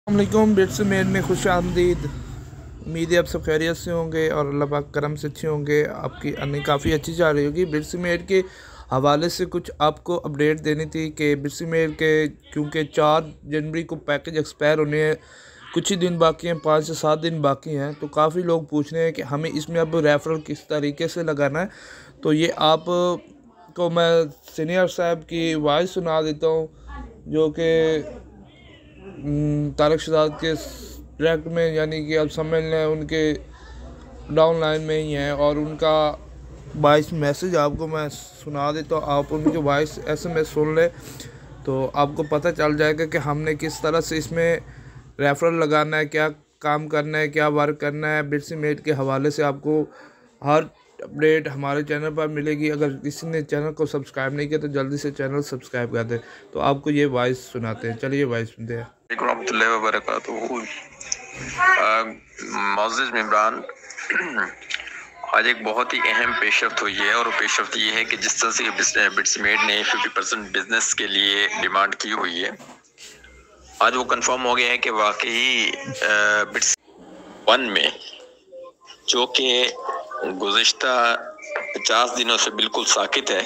अस्सलामुअलैकुम bits made में खुश आमदीद। उम्मीद है आप सब खैरियत से होंगे और अल्लाह पाक करम से अच्छे होंगे। आपकी अर्निंग काफ़ी अच्छी जा रही होगी। बिट्स मेड के हवाले से कुछ आपको अपडेट देनी थी कि बिट्स मेड के क्योंकि 4 जनवरी को पैकेज एक्सपायर होने हैं, कुछ ही दिन बाकी हैं, 5 से 7 दिन बाकी हैं। तो काफ़ी लोग पूछ रहे हैं कि हमें इसमें अब रेफरल किस तरीके से लगाना है। तो ये आप को मैं सीनियर साहब की वॉइस सुना देता हूँ, जो कि तारक शहजाद के डायरेक्ट में, यानी कि आप समझ लें उनके डाउन लाइन में ही हैं। और उनका वॉइस मैसेज आपको मैं सुना देता हूँ, आप उनके वॉइस SMS सुन लें तो आपको पता चल जाएगा कि हमने किस तरह से इसमें रेफरल लगाना है, क्या काम करना है, क्या वर्क करना है। बिट्स मेड के हवाले से आपको हर अपडेट हमारे चैनल पर मिलेगी। अगर किसी ने चैनल को सब्सक्राइब नहीं किया तो जल्दी से चैनल सब्सक्राइब कर दें। तो आपको ये वॉइस सुनाते हैं, चलिए वॉइस सुनते हैं। मोअज़्ज़िज़ मेंबरान, आज एक बहुत ही अहम पेशरफ्त हुई है और पेशरफ्त ये है कि जिस तरह से बिट्स मेड ने 50% बिजनेस के लिए डिमांड की हुई है, आज वो कंफर्म हो गया है कि वाकई बिट्स 1 में, जो कि गुज़िश्ता 50 दिनों से बिल्कुल साकित है,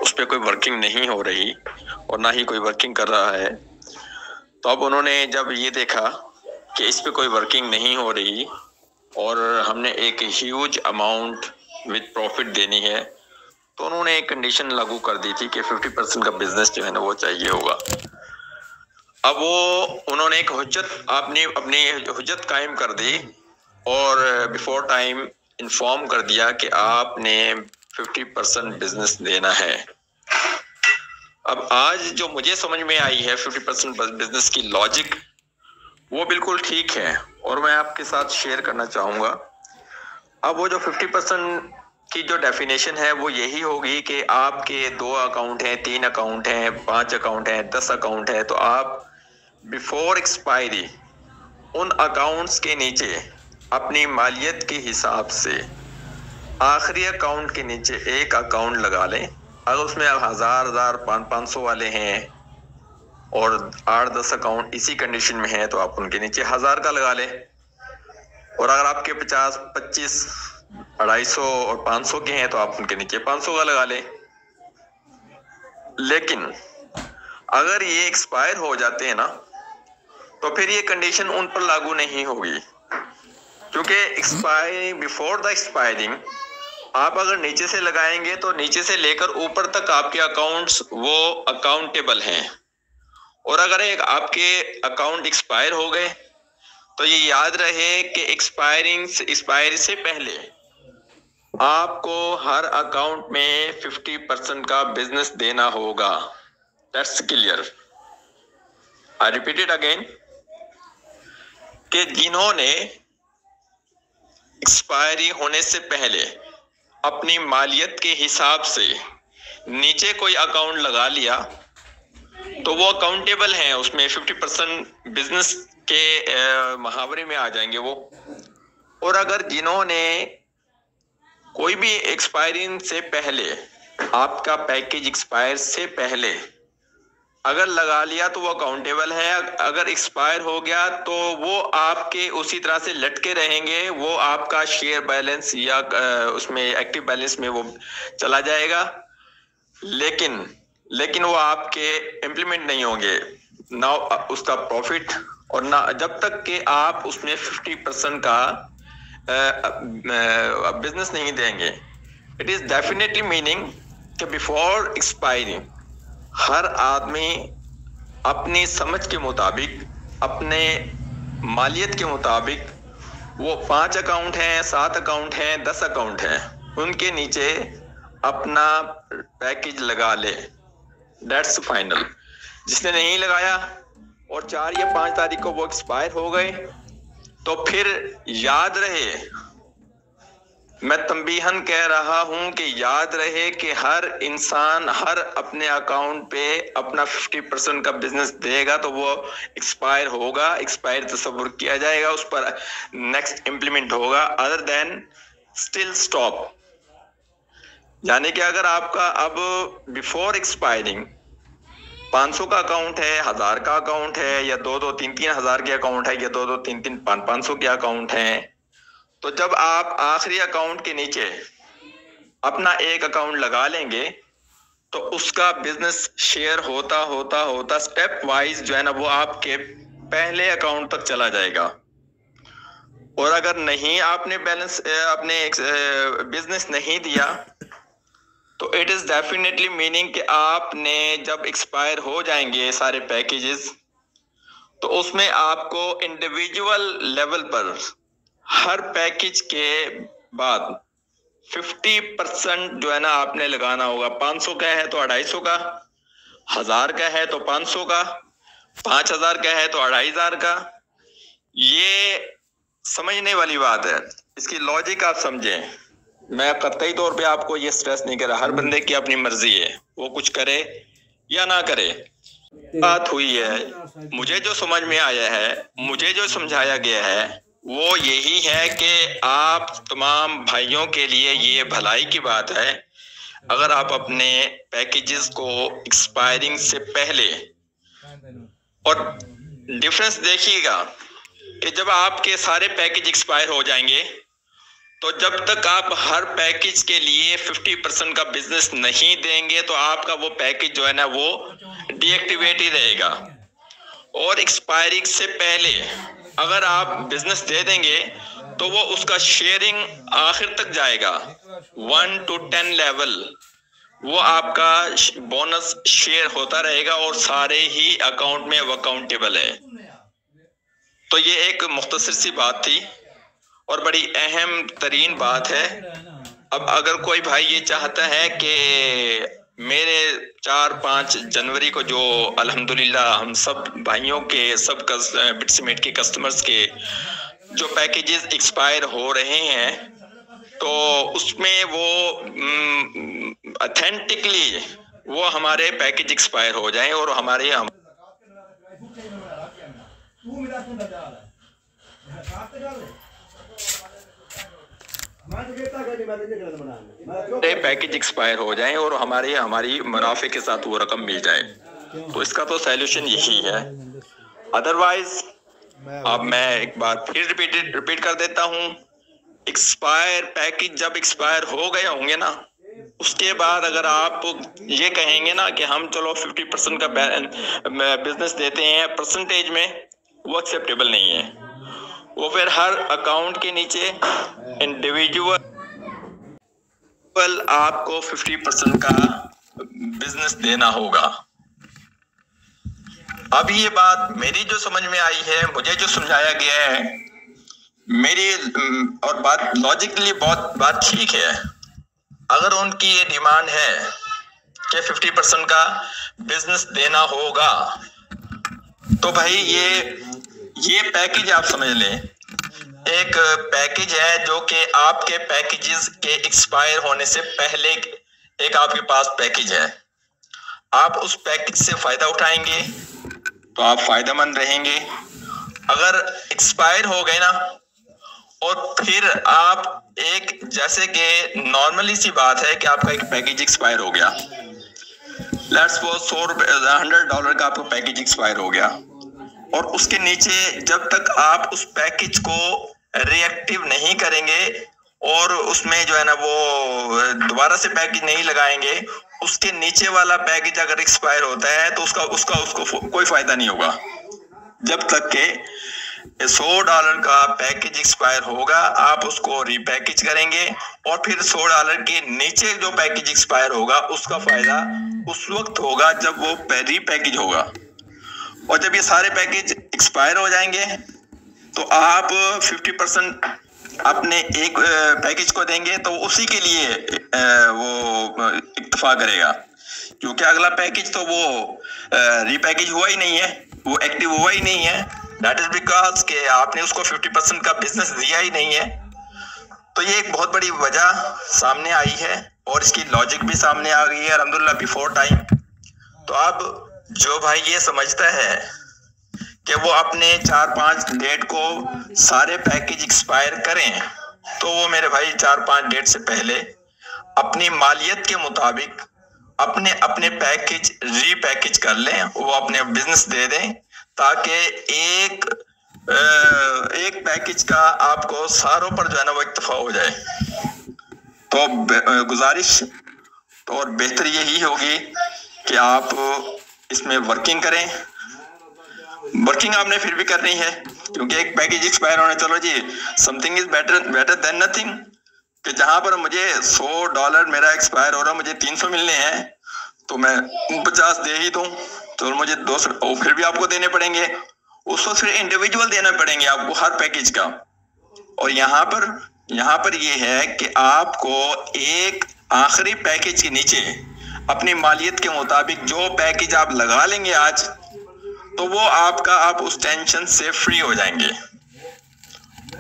उस पर कोई वर्किंग नहीं हो रही और ना ही कोई वर्किंग कर रहा है। तो अब उन्होंने जब ये देखा कि इस पे कोई वर्किंग नहीं हो रही और हमने एक ह्यूज अमाउंट विद प्रॉफिट देनी है, तो उन्होंने एक कंडीशन लागू कर दी थी कि 50% का बिजनेस जो है ना वो चाहिए होगा। अब वो उन्होंने एक हुज्जत अपनी हुज्जत कायम कर दी और बिफोर टाइम इन्फॉर्म कर दिया कि आपने 50% बिजनेस देना है। अब आज जो मुझे समझ में आई है 50% बिजनेस की लॉजिक, वो बिल्कुल ठीक है और मैं आपके साथ शेयर करना चाहूँगा। अब वो जो 50% की जो डेफिनेशन है वो यही होगी कि आपके 2 अकाउंट हैं, 3 अकाउंट हैं, 5 अकाउंट हैं, 10 अकाउंट हैं, तो आप बिफोर एक्सपायरी उन अकाउंट्स के नीचे अपनी मालियत के हिसाब से आखिरी अकाउंट के नीचे एक अकाउंट लगा लें। अगर उसमें 1000 500 वाले हैं और 8-10 अकाउंट इसी कंडीशन में है तो आप उनके नीचे 1000 का लगा लें। और अगर आपके 50, 25, 250 और 500 के हैं तो आप उनके नीचे 500 का लगा लें। लेकिन अगर ये एक्सपायर हो जाते हैं ना, तो फिर ये कंडीशन उन पर लागू नहीं होगी, क्योंकि बिफोर द एक्सपायरिंग आप अगर नीचे से लगाएंगे तो नीचे से लेकर ऊपर तक आपके अकाउंट्स वो अकाउंटेबल हैं। और अगर एक आपके अकाउंट एक्सपायर हो गए तो ये याद रहे कि एक्सपायरी से पहले आपको हर अकाउंट में 50% का बिजनेस देना होगा। That's clear. I repeat it again कि जिन्होंने एक्सपायरी होने से पहले अपनी मालियत के हिसाब से नीचे कोई अकाउंट लगा लिया तो वो अकाउंटेबल हैं, उसमें 50% बिजनेस के मुहावरे में आ जाएंगे वो। और अगर जिन्होंने कोई भी एक्सपायरी से पहले, आपका पैकेज एक्सपायर से पहले अगर लगा लिया तो वो अकाउंटेबल है। अगर एक्सपायर हो गया तो वो आपके उसी तरह से लटके रहेंगे, वो आपका शेयर बैलेंस या उसमें एक्टिव बैलेंस में वो चला जाएगा, लेकिन वो आपके इम्प्लीमेंट नहीं होंगे ना उसका प्रॉफिट, और ना जब तक कि आप उसमें 50% का बिजनेस नहीं देंगे। इट इज डेफिनेटली मीनिंग कि बिफोर एक्सपायरिंग हर आदमी अपनी समझ के मुताबिक, अपने मालियत के मुताबिक, वो 5 अकाउंट हैं, 7 अकाउंट हैं, 10 अकाउंट हैं, उनके नीचे अपना पैकेज लगा ले। That's final. जिसने नहीं लगाया और 4 या 5 तारीख को वो एक्सपायर हो गए तो फिर याद रहे, मैं तंबीहन कह रहा हूं कि याद रहे कि हर इंसान हर अपने अकाउंट पे अपना 50% का बिजनेस देगा तो वो एक्सपायर होगा, एक्सपायर तस्वुर किया जाएगा, उस पर नेक्स्ट इम्प्लीमेंट होगा। Other than still stop. यानी कि अगर आपका अब बिफोर एक्सपायरिंग 500 का अकाउंट है, 1000 का अकाउंट है, या 2-2, 3-3 हजार के अकाउंट है, या 2-2, 3-3, 500 के अकाउंट है, तो जब आप आखिरी अकाउंट के नीचे अपना एक अकाउंट लगा लेंगे तो उसका बिजनेस शेयर होता होता होता स्टेप वाइज जो है ना वो आपके पहले अकाउंट तक चला जाएगा। और अगर नहीं आपने बैलेंस अपने बिजनेस नहीं दिया तो इट इज डेफिनेटली मीनिंग कि आपने जब एक्सपायर हो जाएंगे सारे पैकेजेस तो उसमें आपको इंडिविजुअल लेवल पर हर पैकेज के बाद 50% जो है ना आपने लगाना होगा। 500 का है तो 250 का, 1000 का है तो 500 का, 5000 का है तो 2500 का। ये समझने वाली बात है, इसकी लॉजिक आप समझें। मैं कतई तौर पे आपको ये स्ट्रेस नहीं कर रहा, हर बंदे की अपनी मर्जी है, वो कुछ करे या ना करे। बात हुई है, मुझे जो समझ में आया है, मुझे जो समझाया गया है वो यही है कि आप तमाम भाइयों के लिए ये भलाई की बात है अगर आप अपने पैकेजेस को एक्सपायरिंग से पहले, और डिफरेंस देखिएगा कि जब आपके सारे पैकेज एक्सपायर हो जाएंगे तो जब तक आप हर पैकेज के लिए 50% का बिजनेस नहीं देंगे तो आपका वो पैकेज जो है ना वो डीएक्टिवेट ही रहेगा। और एक्सपायरिंग से पहले अगर आप बिजनेस दे देंगे तो वो उसका शेयरिंग आखिर तक जाएगा, 1 to 10 लेवल वो आपका बोनस शेयर होता रहेगा और सारे ही अकाउंट में वो अकाउंटेबल है। तो ये एक मुख्तसर सी बात थी और बड़ी अहम तरीन बात है। अब अगर कोई भाई ये चाहता है कि मेरे 4-5 जनवरी को जो अल्हम्दुलिल्लाह हम सब भाइयों के सब बिटसीमेट के कस्टमर्स के जो पैकेजेस एक्सपायर हो रहे हैं तो उसमें वो ऑथेंटिकली वो हमारे पैकेज एक्सपायर हो जाएं और हमारे पैकेज एक्सपायर हो जाएं और हमारी मुनाफे के साथ वो रकम मिल जाए। तो इसका तो सॉल्यूशन यही है। अदरवाइज अब मैं एक बार फिर रिपीट कर देता हूँ, एक्सपायर पैकेज जब एक्सपायर हो गए होंगे ना उसके बाद अगर आप ये कहेंगे ना कि हम चलो 50% का बिजनेस देते हैं परसेंटेज में, वो एक्सेप्टेबल नहीं है। वो फिर हर अकाउंट के नीचे इंडिविजुअल आपको 50% का बिजनेस देना होगा। अब ये बात मेरी जो समझ में आई है, मुझे जो समझाया गया है, मेरी और बात लॉजिकली बहुत बात ठीक है। अगर उनकी ये डिमांड है कि 50% का बिजनेस देना होगा तो भाई ये पैकेज आप समझ लें, एक पैकेज है जो कि आपके पैकेजेस के एक्सपायर होने से पहले एक आपके पास पैकेज है। आप उस पैकेज से फायदा उठाएंगे तो आप फायदेमंद रहेंगे। अगर एक्सपायर हो गए ना और फिर आप एक जैसे कि नॉर्मली सी बात है कि आपका एक पैकेज एक्सपायर हो गया, लेट्स सपोज $100 का आपका पैकेज एक्सपायर हो गया और उसके नीचे जब तक आप उस पैकेज को रिएक्टिव नहीं करेंगे और उसमें जो है ना वो दोबारा से पैकेज नहीं लगाएंगे, उसके नीचे वाला पैकेज अगर एक्सपायर होता है तो उसको कोई फायदा नहीं होगा। जब तक के $100 का पैकेज एक्सपायर होगा आप उसको रीपैकेज करेंगे और फिर $100 के नीचे जो पैकेज एक्सपायर होगा उसका फायदा उस वक्त होगा जब वो रीपैकेज होगा। और जब ये सारे पैकेज एक्सपायर हो जाएंगे तो आप 50% अपने एक पैकेज को देंगे तो उसी के लिए वो इत्तेफा करेगा, क्योंकि अगला पैकेज तो वो रीपैकेज हुआ ही नहीं है, वो एक्टिव हुआ ही नहीं है। दैट इज बिकॉज कि आपने उसको 50% का बिजनेस दिया ही नहीं है। तो ये एक बहुत बड़ी वजह सामने आई है और इसकी लॉजिक भी सामने आ गई है अल्हम्दुलिल्लाह बिफोर टाइम। तो अब जो भाई ये समझता है कि वो अपने 4-5 डेट को सारे पैकेज एक्सपायर करें तो वो मेरे भाई 4-5 डेट से पहले अपनी मालियत के मुताबिक अपने अपने पैकेज रीपैकेज कर लें, वो अपने बिजनेस दे दें, ताकि एक पैकेज का आपको सारों पर जो है ना वो इत्तफा हो जाए। तो गुजारिश तो और बेहतर यही होगी कि आप इसमें वर्किंग करें। वर्किंग आपने फिर भी करनी है, क्योंकि एक पैकेज एक्सपायर होने, चलो जी something is better than nothing, कि जहां पर मुझे $100 मेरा एक्सपायर हो रहा, मुझे 300 मिलने हैं, तो मैं 50 दे ही दूं, तो मुझे 200 फिर भी आपको देने पड़ेंगे, उसको फिर इंडिविजुअल देना पड़ेंगे आपको हर पैकेज का। और यहाँ पर ये है कि आपको एक आखिरी पैकेज के नीचे अपनी मालियत के मुताबिक जो पैकेज आप लगा लेंगे आज, तो वो आप उस टेंशन से फ्री हो जाएंगे।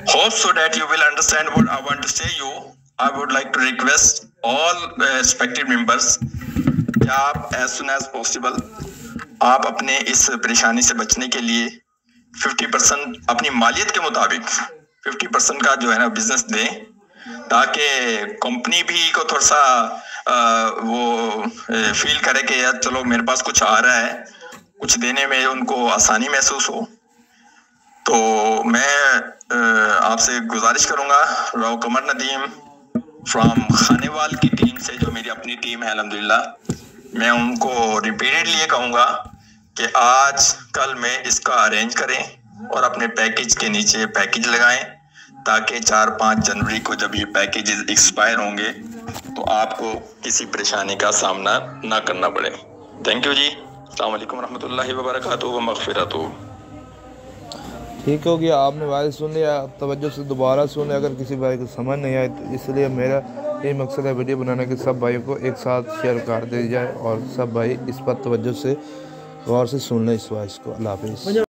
Hope so that you will understand what I want to say you. I would like to request all respected members कि आप as soon as possible आप अपने इस परेशानी से बचने के लिए 50% अपनी मालियत के मुताबिक 50% का जो है ना बिजनेस दें, ताकि कंपनी भी को थोड़ा सा वो फील करे कि यार चलो मेरे पास कुछ आ रहा है, कुछ देने में उनको आसानी महसूस हो। तो मैं आपसे गुजारिश करूंगा, राव कमर नदीम फ्रॉम खानेवाल की टीम से, जो मेरी अपनी टीम है अल्हम्दुलिल्लाह, मैं उनको रिपीटेडली ये कहूँगा कि आज कल में इसका अरेंज करें और अपने पैकेज के नीचे पैकेज लगाएं, ताकि 4-5 जनवरी को जब ये पैकेजेस एक्सपायर होंगे तो आपको किसी परेशानी का सामना ना करना पड़े। थैंक यू जी। अस्सलाम वालेकुम रहमतुल्लाहि व बरकातुहू व मग़फ़िरतुहू। ठीक हो गया, आपने भाई सुन लिया, तवज्जो से दोबारा सुन लिया। अगर किसी भाई को समझ नहीं आए तो इसलिए मेरा यही मकसद है वीडियो बनाने के सब भाइयों को एक साथ शेयर कर दी जाए और सब भाई इस पर तवज्जो से गौर से सुन लें इस वॉइस को। अल्लाह हाफ़िज़।